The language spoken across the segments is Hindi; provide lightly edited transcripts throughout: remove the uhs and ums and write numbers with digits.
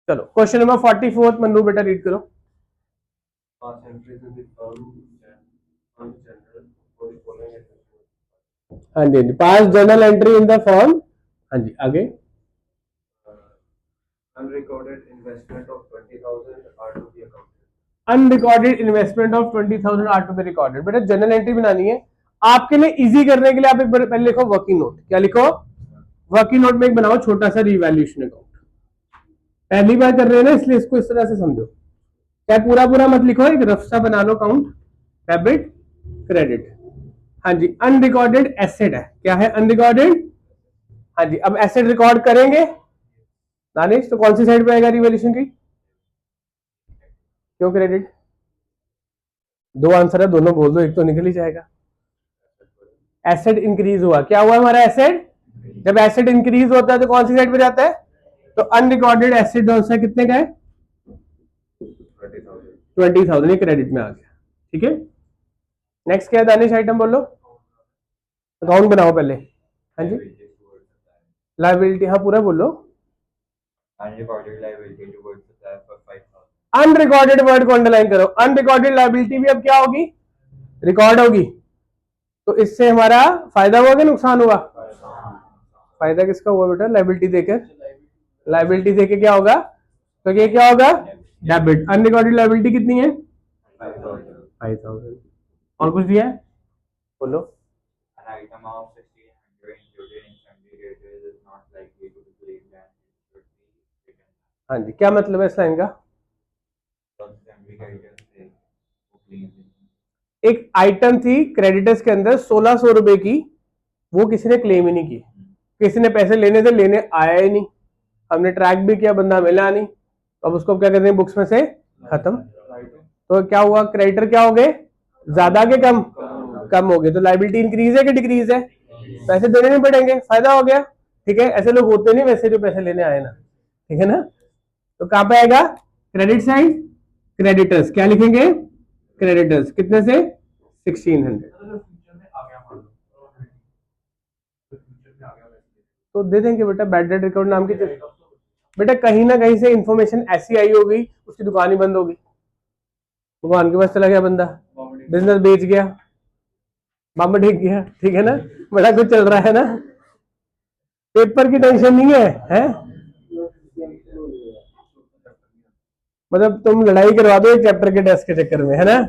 चलो क्वेश्चन नंबर 44 मन्नू बेटा रीड करो। हाँ जी, हाँ जी, pass journal entry in the form. हाँ जी, आगे। Unrecorded investment of 20,000 are to be accounted. Unrecorded investment of 20,000 are to be recorded. बेटा जर्नल एंट्री बनानी है आपके लिए, इजी करने के लिए आप एक बार पहले लिखो वर्किंग नोट। क्या लिखो? वर्किंग नोट में एक बनाओ छोटा सा रिवैल्यूएशन अकाउंट। पहली बार कर रहे हैं ना, इसलिए इसको इस तरह से समझो। क्या पूरा पूरा मत लिखो, एक रफ सा बना लो अकाउंट, डेबिट क्रेडिट। हाँ जी, अनरिकॉर्डेड एसेट है। क्या है? अनरिकॉर्डेड। हाँ जी, अब एसेट रिकॉर्ड करेंगे दानिश, तो कौन सी साइड पे आएगा रिवैल्यूएशन की? क्यों क्रेडिट? दो आंसर है, दोनों बोल दो, एक तो निकल ही जाएगा। एसेट इंक्रीज हुआ। क्या हुआ हमारा एसेट? जब एसेट इंक्रीज होता है तो कौन सी साइड पे जाता है? तो अनरिकॉर्डेड एसेट है कितने का है? 20,000। ये क्रेडिट में आ गया। ठीक है, नेक्स्ट क्या है दानिश आइटम बोलो? अकाउंट बनाओ पहले। हाँ जी, लाइबिलिटी, हाँ पूरा बोलो। Unrecorded liability towards supplier for 5,000. Unrecorded word को अंडरलाइन करो। अनरिकॉर्डेड लाइबिलिटी भी अब क्या होगी? रिकॉर्ड होगी। तो इससे हमारा फायदा हुआ कि नुकसान हुआ? फायदा किसका हुआ बेटा? लाइबिलिटी देकर। लाइबिलिटी देके क्या होगा? तो ये क्या होगा? डेबिट। अनरिकॉर्डेड लाइबिलिटी कितनी है? 5,000। और कुछ दिया है? बोलो। An item of 1,600 included in sundry debtors is not likely to be claimed and should be written. हाँ जी, क्या मतलब है इस लाइन का? Sundry creditors से वो claim है. एक आइटम थी क्रेडिटर्स के अंदर 1,600 रुपए की, वो किसी ने क्लेम ही नहीं की। किसी ने पैसे लेने थे, लेने आया ही नहीं। हमने ट्रैक भी किया, बंदा मिला नहीं, तो अब उसको क्या करते हैं? बुक्स में से खत्म। तो क्या हुआ? क्रेडिटर क्या हो गए? ज्यादा के कम? कम हो गए। तो लाइबिलिटी इंक्रीज है कि डिक्रीज है? पैसे देने नहीं पड़ेंगे, फायदा हो गया। ठीक है, ऐसे लोग होते नहीं वैसे जो पैसे लेने आए ना। ठीक है ना? तो कहां पे आएगा? Credit side, creditors. क्या लिखेंगे? क्रेडिटर्स। कितने से? 1,600। तो दे देंगे बेटा, बैड डेट रिकॉर्ड नाम की चीज। बेटा कहीं ना कहीं से इंफॉर्मेशन ऐसी आई होगी, उसकी दुकान ही बंद होगी, दुकान के पास चला गया बंदा, बिजनेस बेच गया, बम ढेक गया। ठीक है ना? बड़ा कुछ चल रहा है ना। पेपर की टेंशन नहीं है, हैं? मतलब तुम लड़ाई करवा दो एक चैप्टर के टेस्ट के चक्कर में, है ना?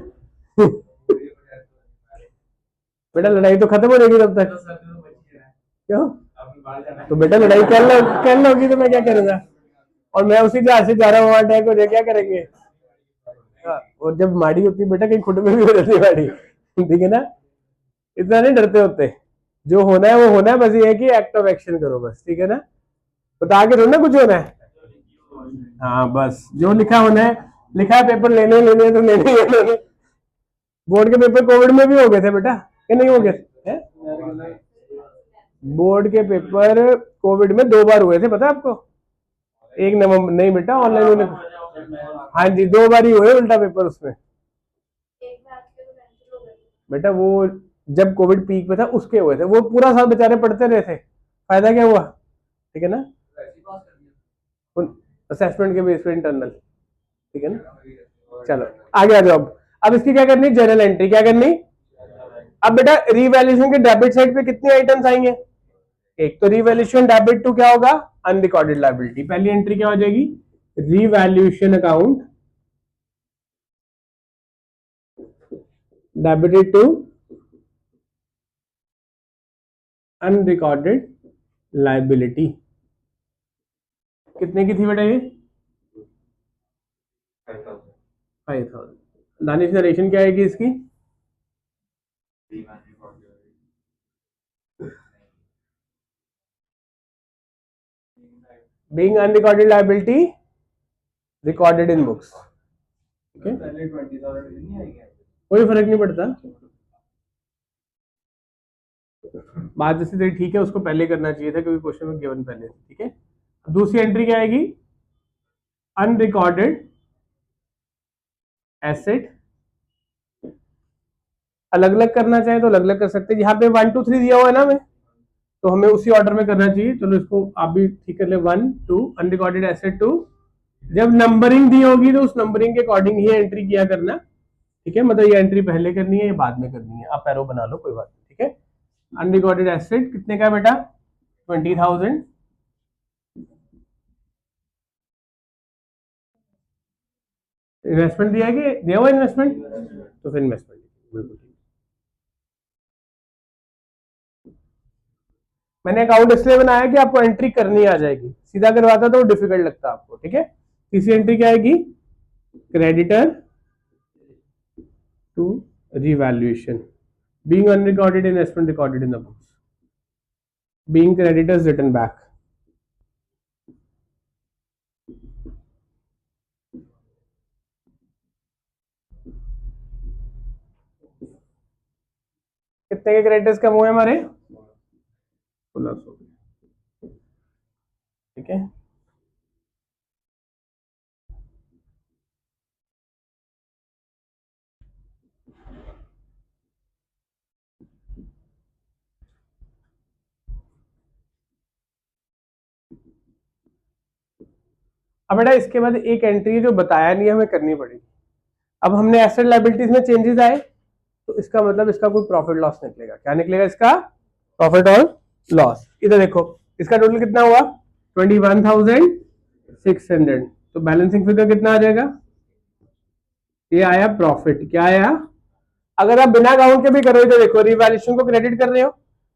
बेटा लड़ाई तो खत्म हो जाएगी तब तक। क्यों? तो बेटा लड़ाई कर लोगी तो मैं क्या करूंगा? और मैं उसी जहाज से जा रहा हूँ, वहां अटैक हो जाए, क्या करेंगे? हाँ, और जब माड़ी होती है बेटा, कहीं खुद में भी हो जाती है माड़ी। ठीक है ना? इतना नहीं डरते होते। जो होना है वो होना है, बस ये है कि एक्ट ऑफ एक्शन करो बस। ठीक है ना? बता के थोड़ा ना कुछ होना है। हाँ बस जो लिखा होना है, लिखा है पेपर लेने लेने तो लेने ही लेने। बोर्ड के पेपर कोविड में भी हो गए थे बेटा, कि नहीं हो गए थे? बोर्ड के पेपर कोविड में 2 बार हुए थे, पता है आपको? 1 नवंबर नहीं बेटा, ऑनलाइन होने। हाँ जी, 2 बार ही हुए उल्टा पेपर उसमें। बेटा वो जब कोविड पीक पे था उसके हुए थे, वो पूरा साल बेचारे पढ़ते रहे थे, फायदा क्या हुआ? ठीक है ना? असेसमेंट के बेस पे इंटरनल। ठीक है ना? चलो आगे आ जाओ। अब इसकी क्या करनी? Journal entry. क्या करनी? अब बेटा रिवैल्यूएशन के डेबिट साइड पे कितने आइटम्स आएंगे? एक तो रिवैल्यूएशन डेबिट टू क्या होगा? Unrecorded liability. पहली एंट्री क्या हो जाएगी? Revaluation account debited to unrecorded liability. कितने की थी बेटा ये? 5,000। दानिश नरेशन क्या आएगी इसकी? Being unrecorded liability recorded in books. कोई फर्क नहीं पड़ता, बात जैसे तेरी ठीक है, उसको पहले करना चाहिए था क्योंकि क्वेश्चन में गिवन पहले। ठीक है, दूसरी एंट्री क्या आएगी? Unrecorded asset. अलग अलग करना चाहे तो अलग अलग कर सकते हैं। यहाँ पे 1 2 3 दिया हुआ है ना हमें, तो हमें उसी ऑर्डर में करना चाहिए। चलो इसको आप भी ठीक कर ले। 1 2 अनरिकॉर्डेड एसेट टू जब नंबरिंग दी होगी तो उस नंबरिंग के अकॉर्डिंग ही एंट्री किया करना, ठीक है। मतलब ये एंट्री पहले करनी है, ये बाद में करनी है, आप एरो बना लो, कोई बात नहीं, ठीक है। अनरिकॉर्डेड एसेट कितने का बेटा? 20,000। इन्वेस्टमेंट दिया है कि दिया हुआ इन्वेस्टमेंट? तो फिर इन्वेस्टमेंट बिल्कुल ठीक। मैंने अकाउंट इसलिए बनाया कि आपको एंट्री करनी आ जाएगी, सीधा करवाता तो डिफिकल्ट लगता आपको, ठीक है। तीसरी एंट्री क्या आएगी? Creditor to revaluation, being unrecorded investment recorded in the books, being creditors written back. कितने के क्रेडिटर्स कम हुए हमारे? 1600, ठीक है। अब बेटा इसके बाद एक एंट्री जो बताया नहीं हमें करनी पड़ेगी। अब हमने एसेट लायबिलिटीज में चेंजेस आए तो इसका मतलब इसका कोई प्रॉफिट लॉस निकलेगा। क्या निकलेगा इसका? प्रॉफिट और लॉस। इधर देखो इसका टोटल कितना हुआ? 21,600। तो बैलेंसिंग फिगर कितना आ जाएगा? ये आया प्रॉफिट। क्या आया? अगर आप बिना अकाउंट के भी कर रहे हो तो देखो रिवैल्यूएशन को क्रेडिट कर रहे हो,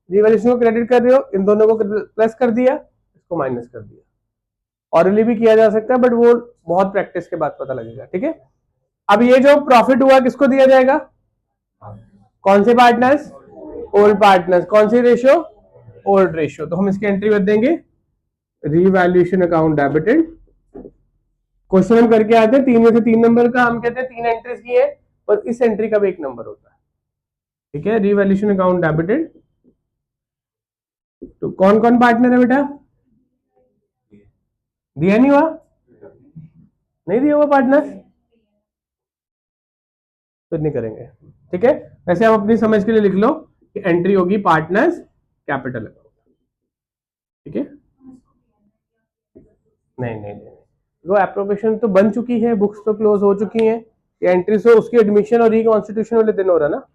रिवैल्यूएशन को क्रेडिट कर रहे हो, इन दोनों को प्लस कर दिया, इसको माइनस कर दिया। ऑरली भी किया जा सकता है बट वो बहुत प्रैक्टिस के बाद पता लगेगा, ठीक है। अब ये जो प्रॉफिट हुआ किसको दिया जाएगा? कौन से पार्टनर्स? Old partners. कौन सी रेशियो? Old ratio. तो हम इसकी एंट्री कर देंगे रीवैल्यूएशन अकाउंट डेबिटेड। क्वेश्चन हम करके आते हैं 3 में से 3 नंबर का, हम कहते हैं 3 एंट्रीज की है और इस एंट्री का भी 1 नंबर होता है, ठीक है। Revaluation account debited. तो कौन कौन पार्टनर है बेटा? दिया नहीं हुआ? नहीं दिया हुआ पार्टनर तो नहीं करेंगे, ठीक है। वैसे आप अपनी समझ के लिए लिख लो कि एंट्री होगी पार्टनर्स कैपिटल अकाउंट, ठीक है। नहीं नहीं नहीं, वो एप्रोप्रिएशन तो बन चुकी है, बुक्स तो क्लोज हो चुकी हैं, ये एंट्री से उसकी एडमिशन और रिकॉन्स्टिट्यूशन वाले दिन हो रहा है ना।